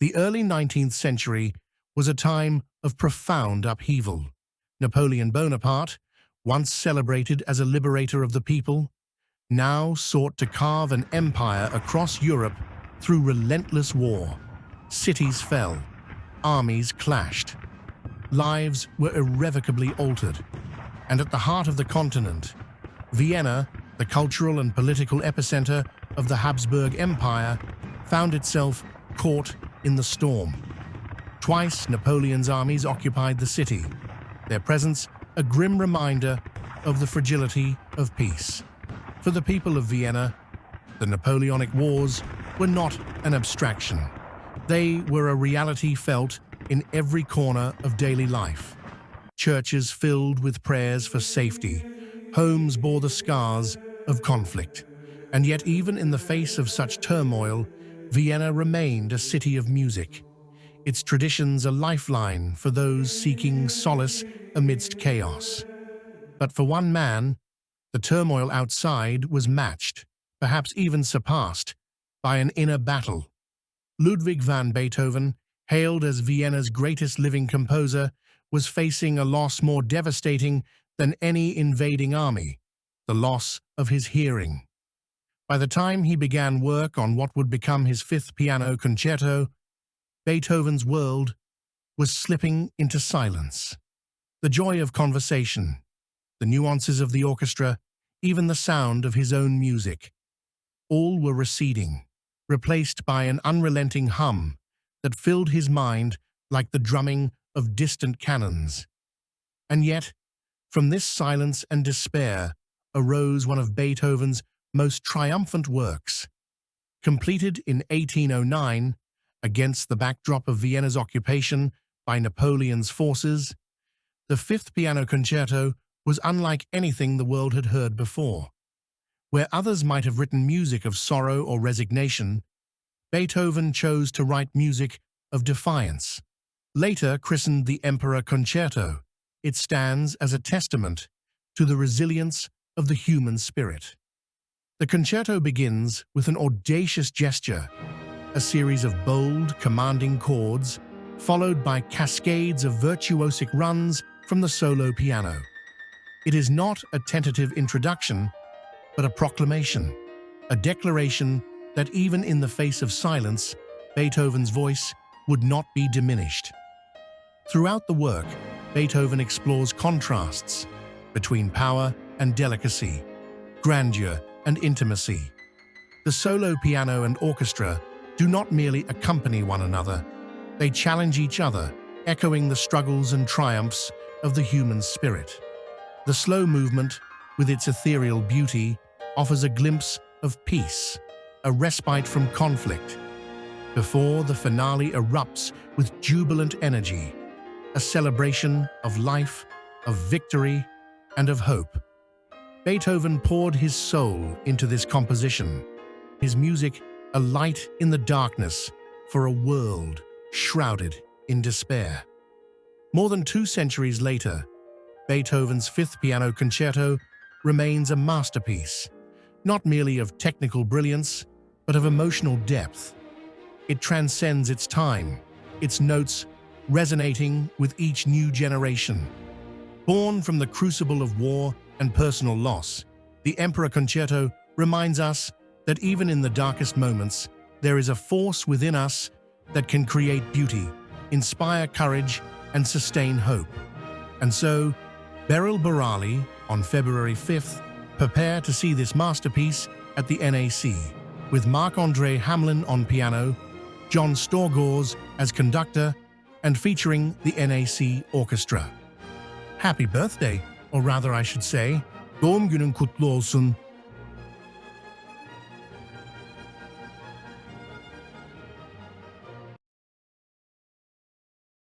The early 19th century was a time of profound upheaval. Napoleon Bonaparte, once celebrated as a liberator of the people, now sought to carve an empire across Europe through relentless war. Cities fell, armies clashed, lives were irrevocably altered, and at the heart of the continent, Vienna, the cultural and political epicenter of the Habsburg Empire, found itself caught in the storm. Twice Napoleon's armies occupied the city, their presence a grim reminder of the fragility of peace. For the people of Vienna, the Napoleonic Wars were not an abstraction. They were a reality felt in every corner of daily life. Churches filled with prayers for safety, homes bore the scars of conflict. And yet even in the face of such turmoil, Vienna remained a city of music, its traditions a lifeline for those seeking solace amidst chaos. But for one man, the turmoil outside was matched, perhaps even surpassed, by an inner battle. Ludwig van Beethoven, hailed as Vienna's greatest living composer, was facing a loss more devastating than any invading army, the loss of his hearing. By the time he began work on what would become his fifth piano concerto, Beethoven's world was slipping into silence. The joy of conversation, the nuances of the orchestra, even the sound of his own music, all were receding, replaced by an unrelenting hum that filled his mind like the drumming of distant cannons. And yet, from this silence and despair arose one of Beethoven's most triumphant works. Completed in 1809, against the backdrop of Vienna's occupation by Napoleon's forces, the Fifth Piano Concerto was unlike anything the world had heard before. Where others might have written music of sorrow or resignation, Beethoven chose to write music of defiance. Later christened the Emperor Concerto, it stands as a testament to the resilience of the human spirit. The concerto begins with an audacious gesture, a series of bold, commanding chords, followed by cascades of virtuosic runs from the solo piano. It is not a tentative introduction, but a proclamation, a declaration that even in the face of silence, Beethoven's voice would not be diminished. Throughout the work, Beethoven explores contrasts between power and delicacy, grandeur and intimacy. The solo piano and orchestra do not merely accompany one another, they challenge each other, echoing the struggles and triumphs of the human spirit. The slow movement, with its ethereal beauty, offers a glimpse of peace, a respite from conflict, before the finale erupts with jubilant energy, a celebration of life, of victory, and of hope. Beethoven poured his soul into this composition, his music a light in the darkness for a world shrouded in despair. More than 2 centuries later, Beethoven's Fifth Piano Concerto remains a masterpiece, not merely of technical brilliance, but of emotional depth. It transcends its time, its notes resonating with each new generation. Born from the crucible of war and personal loss, the Emperor Concerto reminds us that even in the darkest moments, there is a force within us that can create beauty, inspire courage, and sustain hope. And so, Beryl Borali, on February 5th, prepare to see this masterpiece at the NAC, with Marc-André Hamelin on piano, John Storgors as conductor, and featuring the NAC Orchestra. Happy birthday, or rather I should say, doğum günün kutlu olsun.